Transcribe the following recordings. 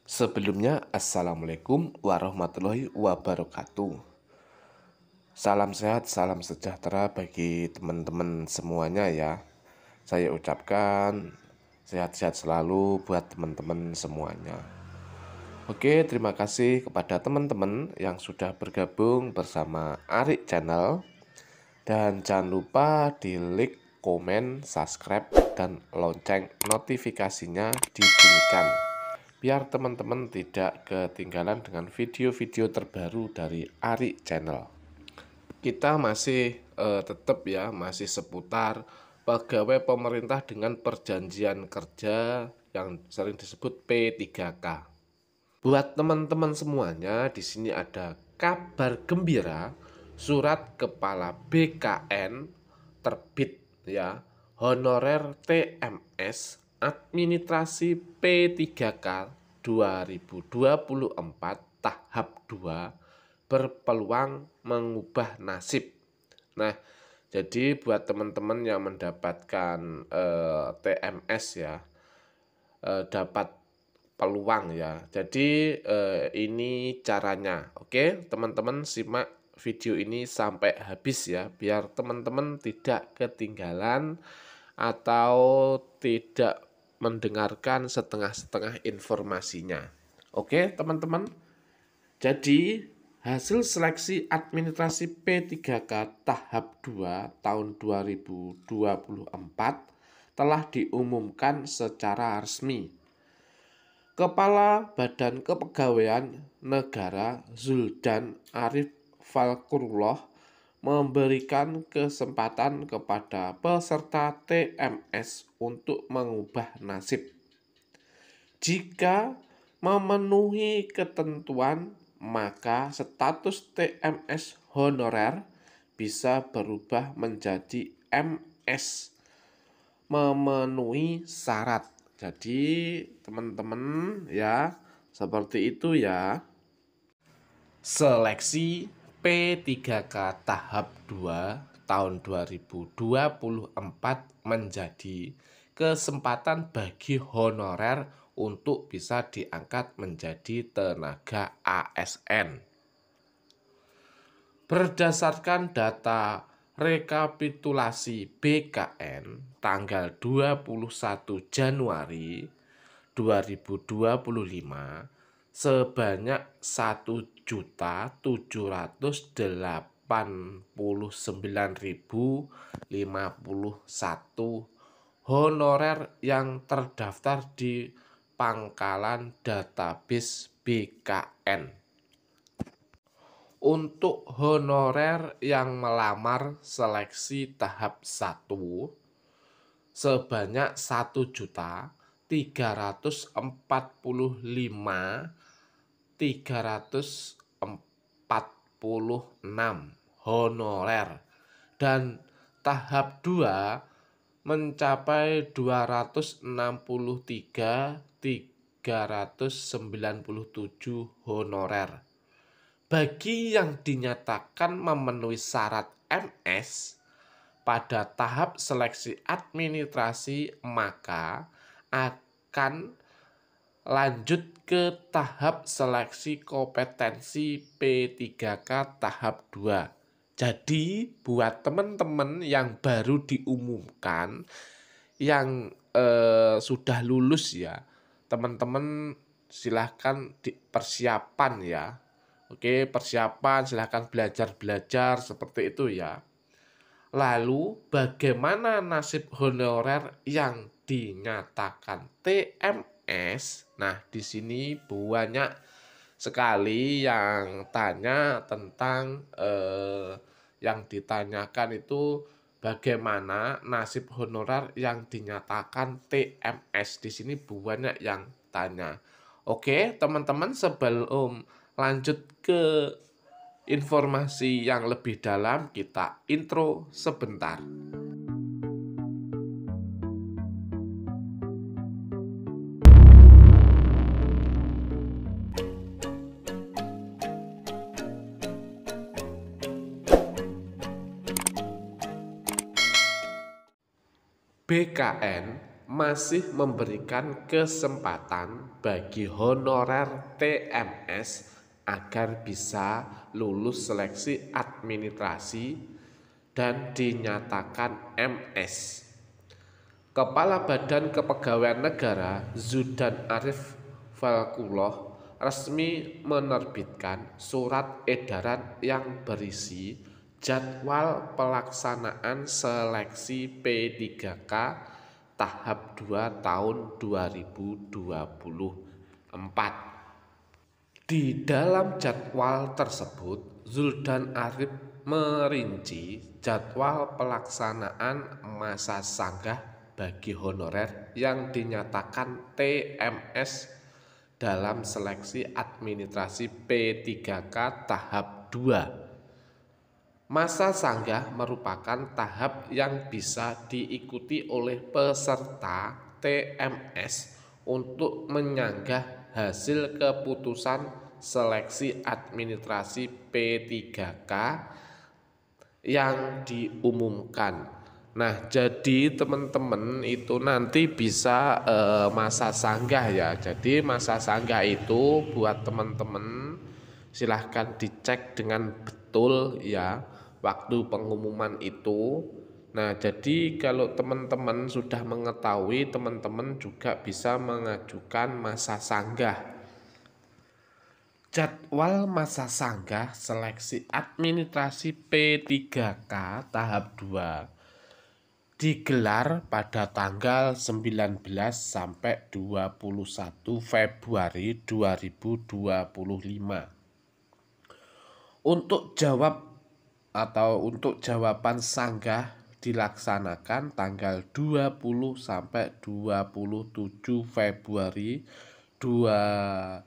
Sebelumnya, Assalamualaikum warahmatullahi wabarakatuh. Salam sehat, salam sejahtera bagi teman-teman semuanya ya. Saya ucapkan sehat-sehat selalu buat teman-teman semuanya. Oke, terima kasih kepada teman-teman yang sudah bergabung bersama Arik Channel. Dan jangan lupa di like, komen, subscribe, dan lonceng notifikasinya dibunyikan, biar teman-teman tidak ketinggalan dengan video-video terbaru dari Arik Channel. Kita masih masih seputar pegawai pemerintah dengan perjanjian kerja yang sering disebut P3K. Buat teman-teman semuanya, di sini ada kabar gembira, surat kepala BKN terbit ya, honorer TMS administrasi P3K 2024 tahap 2 berpeluang mengubah nasib. Nah, jadi buat teman-teman yang mendapatkan TMS ya, dapat peluang ya. Jadi ini caranya. Oke, teman-teman simak video ini sampai habis ya, biar teman-teman tidak ketinggalan atau tidak mendengarkan setengah-setengah informasinya. Oke, teman-teman. Jadi hasil seleksi administrasi P3K tahap 2 tahun 2024 telah diumumkan secara resmi. Kepala Badan Kepegawaian Negara Zuldan Arif Falkurullah memberikan kesempatan kepada peserta TMS untuk mengubah nasib. Jika memenuhi ketentuan, maka status TMS honorer bisa berubah menjadi MS, memenuhi syarat. Jadi teman-teman ya, seperti itu ya. Seleksi P3K tahap 2 tahun 2024 menjadi kesempatan bagi honorer untuk bisa diangkat menjadi tenaga ASN. Berdasarkan data rekapitulasi BKN tanggal 21 Januari 2025, sebanyak 1.789.051 honorer yang terdaftar di pangkalan database BKN. Untuk honorer yang melamar seleksi tahap 1 sebanyak 1.345.346 honorer, dan tahap 2 mencapai 263.397 honorer. Bagi yang dinyatakan memenuhi syarat MS pada tahap seleksi administrasi, maka akan lanjut ke tahap seleksi kompetensi P3K tahap 2. Jadi buat teman-teman yang baru diumumkan, yang sudah lulus ya, teman-teman silahkan persiapan ya. Oke, persiapan, silahkan belajar seperti itu ya. Lalu bagaimana nasib honorer yang dinyatakan TMS? Nah, di sini banyak sekali yang tanya tentang yang ditanyakan itu bagaimana nasib honorer yang dinyatakan TMS. Di sini banyak yang tanya. Oke, teman-teman, sebelum lanjut ke informasi yang lebih dalam, kita intro sebentar. BKN masih memberikan kesempatan bagi honorer TMS agar bisa lulus seleksi administrasi dan dinyatakan MS. Kepala Badan Kepegawaian Negara Zudan Arif Falkuloh resmi menerbitkan surat edaran yang berisi jadwal pelaksanaan seleksi P3K tahap 2 tahun 2024. Di dalam jadwal tersebut, Zuldan Arif merinci jadwal pelaksanaan masa sanggah bagi honorer yang dinyatakan TMS dalam seleksi administrasi P3K tahap 2. Masa sanggah merupakan tahap yang bisa diikuti oleh peserta TMS untuk menyanggah hasil keputusan seleksi administrasi P3K yang diumumkan. Nah, jadi teman-teman itu nanti bisa masa sanggah ya. Jadi masa sanggah itu buat teman-teman silahkan dicek dengan betul ya waktu pengumuman itu. Nah, jadi kalau teman-teman sudah mengetahui, teman-teman juga bisa mengajukan masa sanggah. Jadwal masa sanggah seleksi administrasi P3K tahap 2 digelar pada tanggal 19 sampai 21 Februari 2025. Untuk jawaban sanggah dilaksanakan tanggal 20 sampai 27 Februari 2025.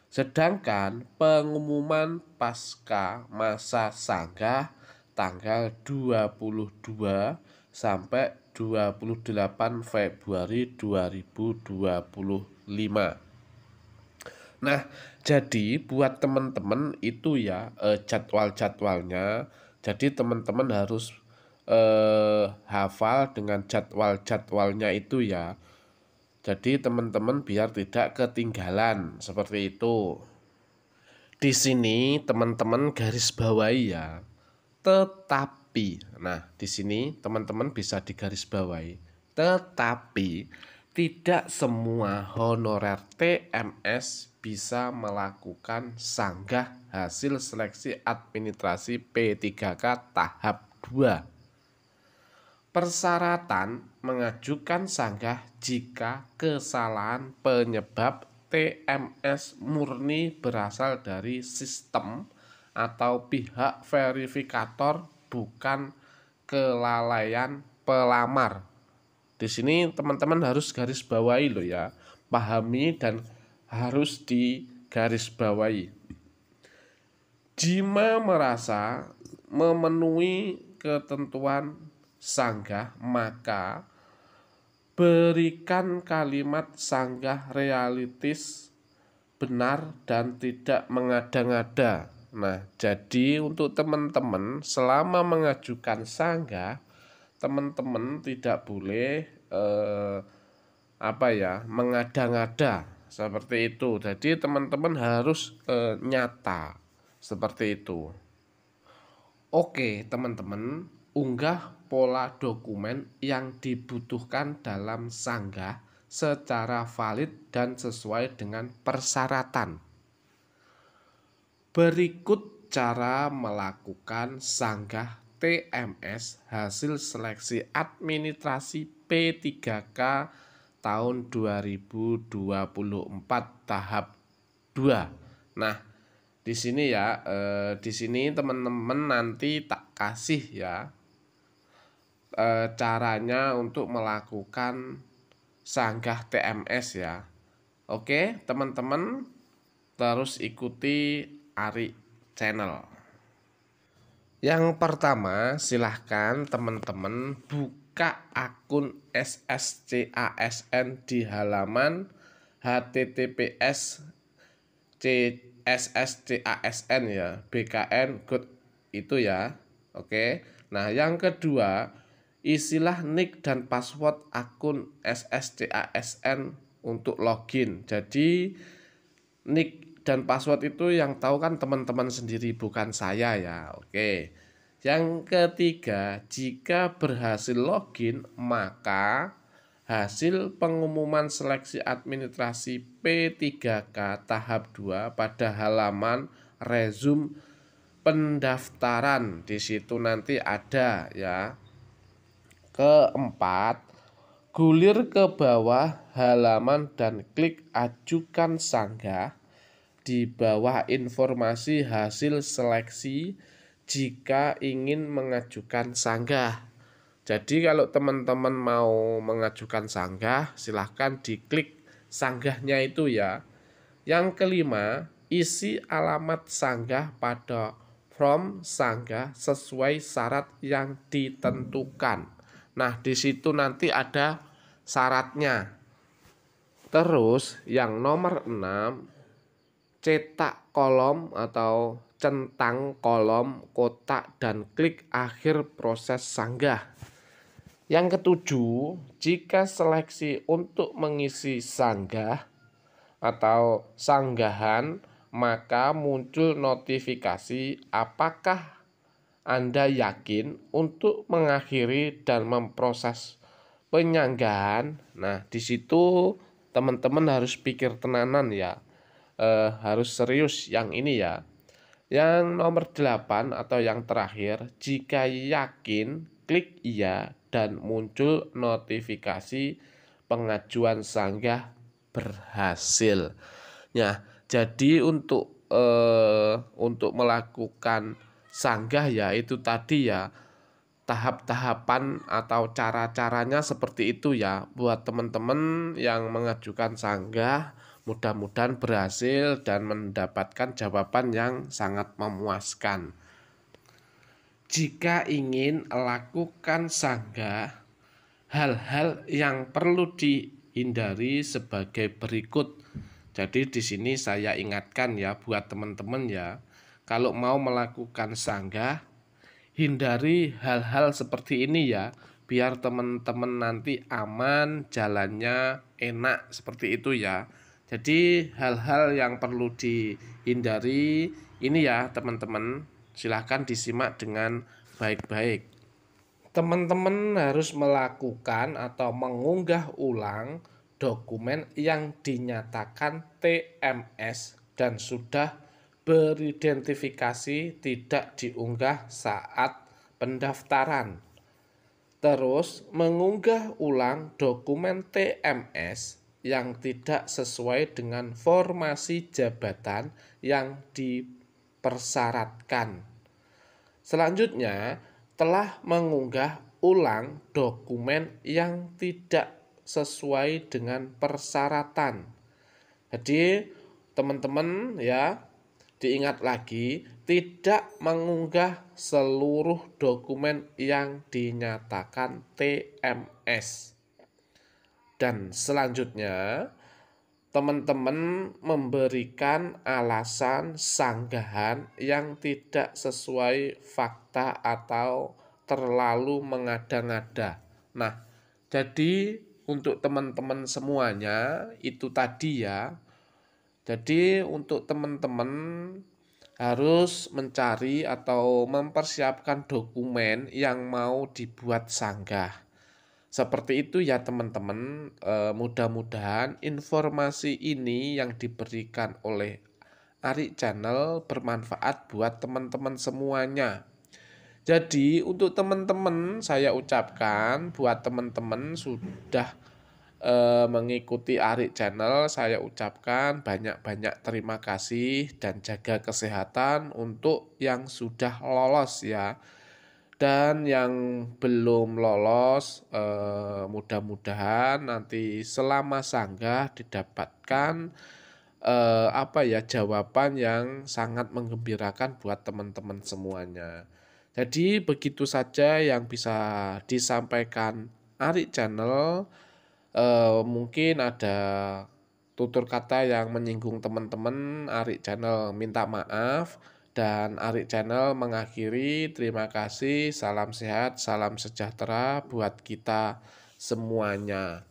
Sedangkan pengumuman pasca masa sanggah tanggal 22 sampai 28 Februari 2025. Nah, jadi buat teman-teman itu ya jadwal-jadwalnya. Jadi teman-teman harus hafal dengan jadwal-jadwalnya itu ya. Jadi teman-teman biar tidak ketinggalan seperti itu. Di sini teman-teman garis bawahi ya. Tetapi, nah di sini teman-teman bisa digaris bawahi. Tetapi tidak semua honorer TMS bisa melakukan sanggah hasil seleksi administrasi P3K tahap 2. Persyaratan mengajukan sanggah jika kesalahan penyebab TMS murni berasal dari sistem atau pihak verifikator, bukan kelalaian pelamar. Di sini teman-teman harus garis bawahi loh ya, pahami dan harus digaris bawahi. Jika merasa memenuhi ketentuan sanggah, maka berikan kalimat sanggah realistis, benar dan tidak mengada-ngada. Nah, jadi untuk teman-teman selama mengajukan sanggah, teman-teman tidak boleh mengada-ngada seperti itu. Jadi teman-teman harus nyata seperti itu. Oke, teman-teman, unggah pola dokumen yang dibutuhkan dalam sanggah secara valid dan sesuai dengan persyaratan. Berikut cara melakukan sanggah TMS hasil seleksi administrasi P3K tahun 2024 tahap 2. Nah, di sini ya, di sini teman-teman nanti tak kasih ya caranya untuk melakukan sanggah TMS ya. Oke, teman-teman terus ikuti Ari Channel. Yang pertama, silahkan teman-teman buka akun SSCASN di halaman https SSCASN ya, BKN Good itu ya. Oke. Nah, yang kedua, isilah nick dan password akun SSCASN untuk login. Jadi nick dan password itu yang tahu kan teman-teman sendiri, bukan saya ya. Oke. Yang ketiga, jika berhasil login, maka hasil pengumuman seleksi administrasi P3K tahap 2 pada halaman resume pendaftaran di situ nanti ada ya. Keempat, gulir ke bawah halaman dan klik ajukan sanggah. Di bawah informasi hasil seleksi jika ingin mengajukan sanggah. Jadi kalau teman-teman mau mengajukan sanggah, silahkan diklik sanggahnya itu ya. Yang kelima, isi alamat sanggah pada form sanggah sesuai syarat yang ditentukan. Nah, di situ nanti ada syaratnya. Terus yang nomor 6, cetak kolom atau centang kolom kotak dan klik akhir proses sanggah. Yang ketujuh, jika seleksi untuk mengisi sanggah atau sanggahan, maka muncul notifikasi apakah Anda yakin untuk mengakhiri dan memproses penyanggahan. Nah, di situ teman-teman harus pikir tenanan ya. Harus serius yang ini ya. Yang nomor 8 atau yang terakhir, jika yakin, klik iya dan muncul notifikasi pengajuan sanggah berhasil. Nah, jadi untuk melakukan sanggah ya itu tadi ya, tahap-tahapan atau cara-caranya seperti itu ya. Buat teman-teman yang mengajukan sanggah, mudah-mudahan berhasil dan mendapatkan jawaban yang sangat memuaskan. Jika ingin lakukan sanggah, hal-hal yang perlu dihindari sebagai berikut. Jadi di sini saya ingatkan ya buat teman-teman ya, kalau mau melakukan sanggah, hindari hal-hal seperti ini ya, biar teman-teman nanti aman, jalannya enak seperti itu ya. Jadi hal-hal yang perlu dihindari ini ya teman-teman, silahkan disimak dengan baik-baik. Teman-teman harus melakukan atau mengunggah ulang dokumen yang dinyatakan TMS dan sudah beridentifikasi tidak diunggah saat pendaftaran. Terus mengunggah ulang dokumen TMS yang tidak sesuai dengan formasi jabatan yang dipersyaratkan. Selanjutnya, telah mengunggah ulang dokumen yang tidak sesuai dengan persyaratan. Jadi, teman-teman ya, diingat lagi, tidak mengunggah seluruh dokumen yang dinyatakan TMS. Dan selanjutnya, teman-teman memberikan alasan sanggahan yang tidak sesuai fakta atau terlalu mengada-ngada. Nah, jadi untuk teman-teman semuanya itu tadi ya. Jadi untuk teman-teman harus mencari atau mempersiapkan dokumen yang mau dibuat sanggah. Seperti itu ya teman-teman, mudah-mudahan informasi ini yang diberikan oleh Ari Channel bermanfaat buat teman-teman semuanya. Jadi untuk teman-teman saya ucapkan, buat teman-teman sudah mengikuti Ari Channel, saya ucapkan banyak-banyak terima kasih dan jaga kesehatan untuk yang sudah lolos ya. Dan yang belum lolos, mudah-mudahan nanti selama sanggah didapatkan jawaban yang sangat menggembirakan buat teman-teman semuanya. Jadi begitu saja yang bisa disampaikan Ari Channel. Mungkin ada tutur kata yang menyinggung teman-teman, Ari Channel minta maaf. Dan Arik Channel mengakhiri, terima kasih, salam sehat, salam sejahtera buat kita semuanya.